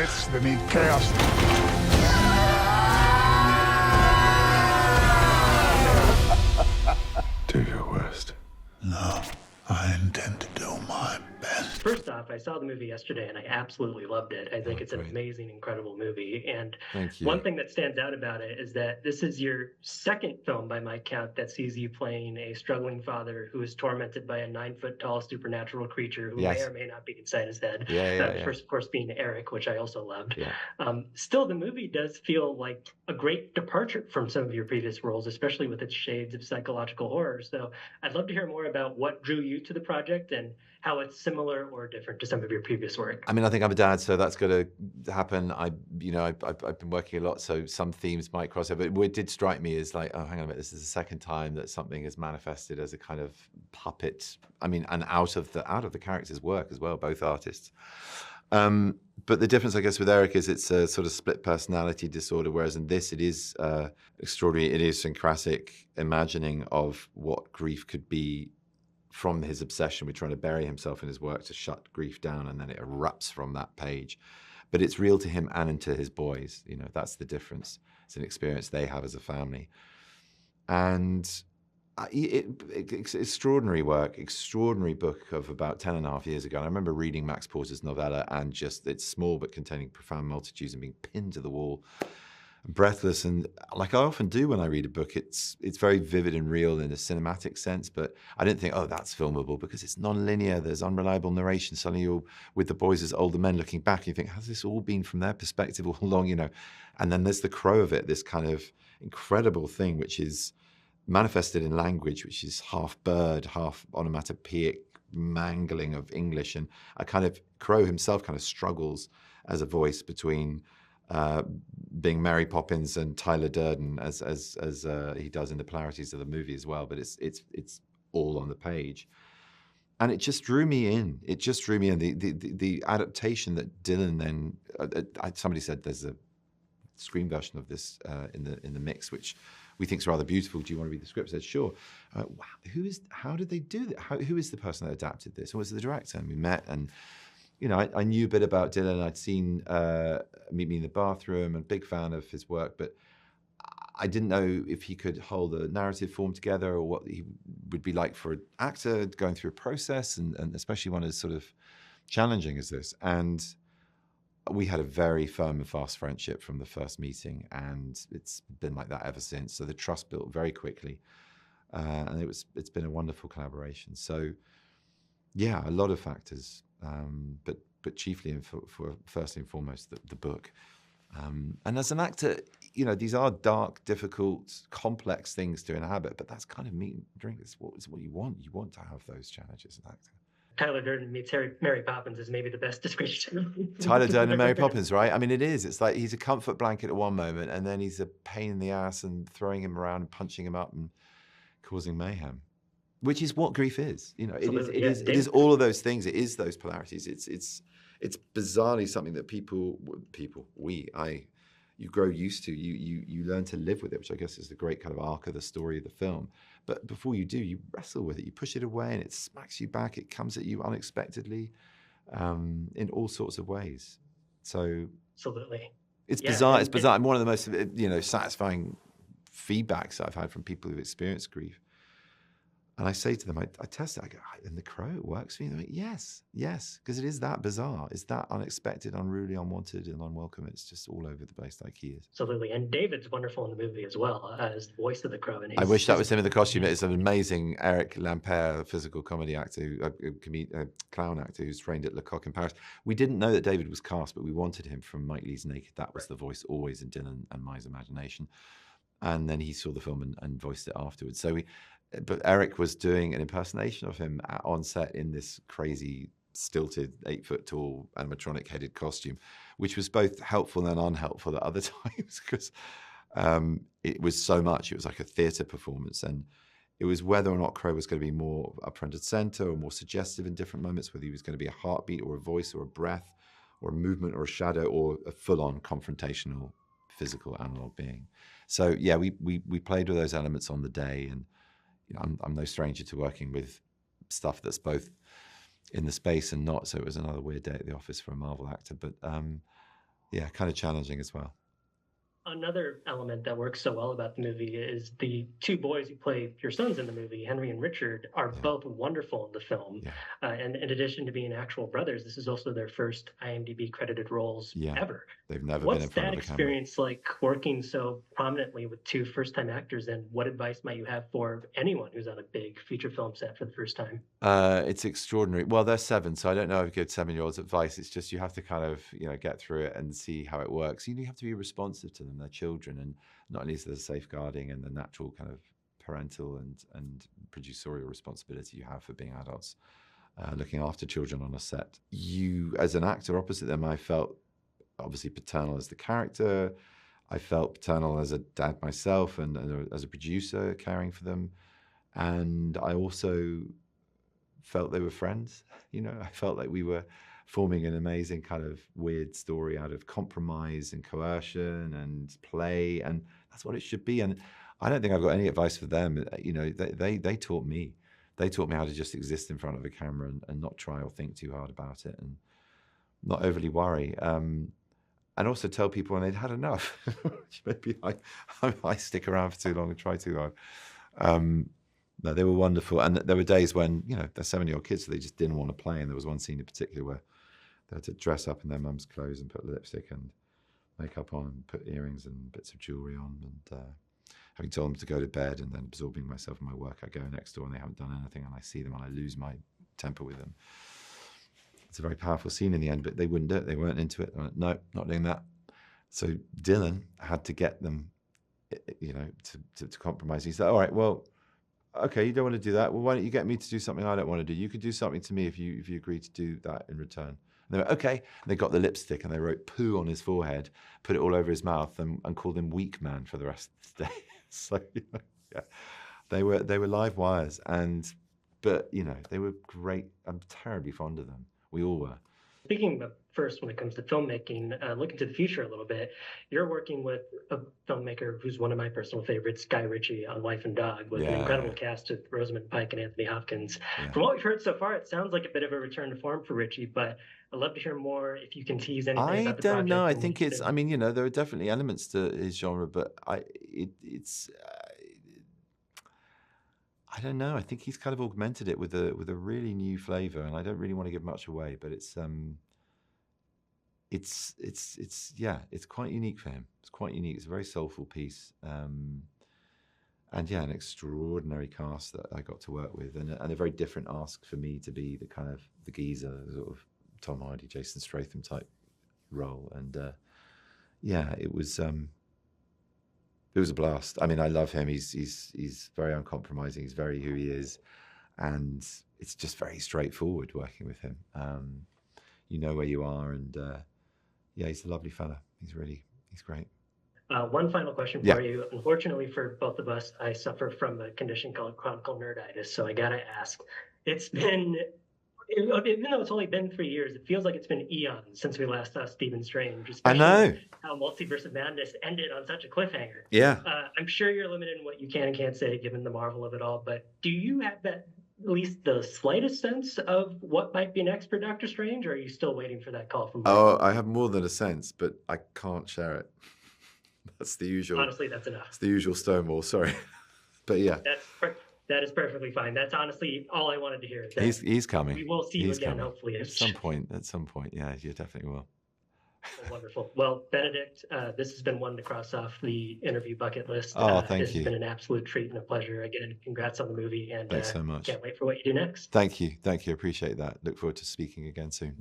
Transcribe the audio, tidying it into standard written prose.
myths that need chaos. Do your worst. No, I intend to do my best. First off, I saw the movie yesterday and I absolutely loved it. I think it's an great. amazing, incredible movie. And Thank you. one thing that stands out about it is that this is your second film by my count that sees you playing a struggling father who is tormented by a 9-foot-tall supernatural creature who Yes. may or may not be inside his head. Yeah. First, of course, being Eric, which I also loved. Yeah. Still, the movie does feel like a great departure from some of your previous roles, especially with its shades of psychological horror. So I'd love to hear more about what drew you to the project and how it's similar or different to some of your previous work. I mean, I think I'm a dad, so that's going to happen. I've been working a lot, so some themes might cross over. But what did strike me is like, oh, hang on a minute, this is the second time that something is manifested as a kind of puppet. I mean, and out of the character's work as well, both artists. But the difference, I guess, with Eric is it's a sort of split personality disorder, whereas in this it is extraordinary, idiosyncratic imagining of what grief could be from his obsession with trying to bury himself in his work to shut grief down, and then it erupts from that page. But it's real to him and to his boys. You know, that's the difference. It's an experience they have as a family. And it's extraordinary work, extraordinary book of about 10 and a half years ago. And I remember reading Max Porter's novella and just, it's small but containing profound multitudes and being pinned to the wall, breathless. And like I often do when I read a book, it's very vivid and real in a cinematic sense, but I didn't think, oh, that's filmable, because it's non-linear, there's unreliable narration. Suddenly you're with the boys as older men looking back and you think, has this all been from their perspective all along, you know? And then there's the crow of it, this kind of incredible thing, which is manifested in language, which is half bird, half onomatopoeic mangling of English. And a kind of Crow himself kind of struggles as a voice between being Mary Poppins and Tyler Durden, as he does in the polarities of the movie as well. But it's all on the page, and it just drew me in. It just drew me in. The adaptation that Dylan then somebody said there's a screen version of this in the mix, which we think is rather beautiful. Do you want to read the script? I said, sure. Wow, how did they do that? Who is the person that adapted this? Or was it the director? And we met, and you know, I knew a bit about Dylan. I'd seen Meet Me in the Bathroom, and a big fan of his work, but I didn't know if he could hold a narrative form together, or what he would be like for an actor going through a process, and especially one as sort of challenging as this. And we had a very firm and fast friendship from the first meeting, and it's been like that ever since. So the trust built very quickly, and it's been a wonderful collaboration. So yeah, a lot of factors, but chiefly for first and foremost the book. And as an actor, you know, these are dark, difficult, complex things to inhabit, but that's kind of meat and drink. It's what you want. You want to have those challenges as an actor. Tyler Durden meets Mary Poppins is maybe the best description. Tyler Durden and Mary Poppins, right? I mean, it is. It's like he's a comfort blanket at one moment, and then he's a pain in the ass and throwing him around and punching him up and causing mayhem, which is what grief is. You know, it is all of those things. It is those polarities. It's bizarrely something that you grow used to. You learn to live with it, which I guess is the great kind of arc of the story of the film. But before you do, you wrestle with it. You push it away, and it smacks you back. It comes at you unexpectedly, in all sorts of ways. So absolutely, it's bizarre. It's bizarre. And one of the most satisfying feedbacks I've had from people who've experienced grief. And I say to them, I test it, I go, and the Crow, it works for you? They're like, yes, because it is that bizarre. It's that unexpected, unruly, unwanted, and unwelcome. It's just all over the place like he is. Absolutely. And David's wonderful in the movie as well, as the voice of the Crow. And I wish that was him in the costume. It's an amazing Eric Lampere, a physical comedy actor, a clown actor who's trained at Lecoq in Paris. We didn't know that David was cast, but we wanted him from Mike Leigh's Naked. That was the voice always in Dylan and my imagination. And then he saw the film and voiced it afterwards. But Eric was doing an impersonation of him on set in this crazy, stilted, 8-foot-tall animatronic-headed costume, which was both helpful and unhelpful at other times, because it was so much. It was like a theatre performance, and it was whether or not Crow was going to be more up front and centre or more suggestive in different moments, whether he was going to be a heartbeat or a voice or a breath or a movement or a shadow or a full-on confrontational, physical analog being. So yeah, we played with those elements on the day, and I'm no stranger to working with stuff that's both in the space and not. So it was another weird day at the office for a Marvel actor. But yeah, kind of challenging as well. Another element that works so well about the movie is the two boys who play your sons in the movie, Henry and Richard, are both wonderful in the film. Yeah. And in addition to being actual brothers, this is also their first IMDb credited roles ever. They've never What's been in front that of a camera. experience like working so prominently with two first-time actors, and what advice might you have for anyone who's on a big feature film set for the first time? It's extraordinary. Well, they're 7, so I don't know if I give 7-year-olds advice. It's just you have to kind of, get through it and see how it works. You have to be responsive to them. They're children, and not only is there the safeguarding and the natural kind of parental and producerial responsibility you have for being adults, looking after children on a set. You, as an actor opposite them, I felt obviously paternal as the character. I felt paternal as a dad myself and as a producer caring for them. And I also felt they were friends. I felt like we were forming an amazing kind of weird story out of compromise and coercion and play, and that's what it should be. And I don't think I've got any advice for them. They taught me. They taught me how to just exist in front of a camera and not try or think too hard about it and not overly worry. And also tell people when they'd had enough. Maybe I stick around for too long and try too hard. No, they were wonderful. And there were days when, they're 7-year-old kids, so they just didn't want to play. And there was one scene in particular where they had to dress up in their mum's clothes and put lipstick and makeup on and put earrings and bits of jewelry on. And having told them to go to bed and then absorbing myself in my work, I go next door and they haven't done anything and I see them and I lose my temper with them. It's a very powerful scene in the end, but they wouldn't do it. They weren't into it. They went, no, not doing that. So Dylan had to get them, to compromise. He said, all right, well, okay, you don't want to do that. Well, why don't you get me to do something I don't want to do? You could do something to me if you agree to do that in return. And they went, okay. And they got the lipstick and they wrote poo on his forehead, put it all over his mouth and called him weak man for the rest of the day. So, yeah, they were live wires. But they were great. I'm terribly fond of them. We all were. Speaking of first, when it comes to filmmaking, looking to the future a little bit, you're working with a filmmaker who's one of my personal favorites, Guy Richie on Wife and Dog, with an incredible cast with Rosamund Pike and Anthony Hopkins. Yeah. From what we've heard so far, it sounds like a bit of a return to form for Richie, but I'd love to hear more if you can tease anything about the project. I don't know. I think it's, there are definitely elements to his genre, but it's I don't know. I think he's kind of augmented it with a really new flavor, and I don't really want to give much away, but it's quite unique for him. It's quite unique. It's a very soulful piece, and an extraordinary cast that I got to work with, and a very different ask for me to be the geezer, sort of Tom Hardy, Jason Statham type role, and it was. It was a blast. I mean, I love him. He's very uncompromising. He's very who he is, and it's just very straightforward working with him. You know where you are, and he's a lovely fella. He's great. One final question for you. Unfortunately for both of us, I suffer from a condition called chronicle nerditis, so I gotta ask. It's been, even though it's only been 3 years, it feels like it's been eons since we last saw Stephen Strange. Especially I know how Multiverse of Madness ended on such a cliffhanger. Yeah. I'm sure you're limited in what you can and can't say, given the marvel of it all. But do you have at least the slightest sense of what might be next for Doctor Strange, or are you still waiting for that call from Marvel? Oh, I have more than a sense, but I can't share it. That's the usual. Honestly, that's enough. It's the usual Stonewall. Sorry, but yeah. That is perfectly fine. That's honestly all I wanted to hear. He's coming. We will see you again, coming. Hopefully. At some point. Yeah, you definitely will. Wonderful. Well, Benedict, this has been one to cross off the interview bucket list. Oh, thank you. This has been an absolute treat and a pleasure. Again, congrats on the movie. And thanks so much. Can't wait for what you do next. Thank you. I appreciate that. Look forward to speaking again soon.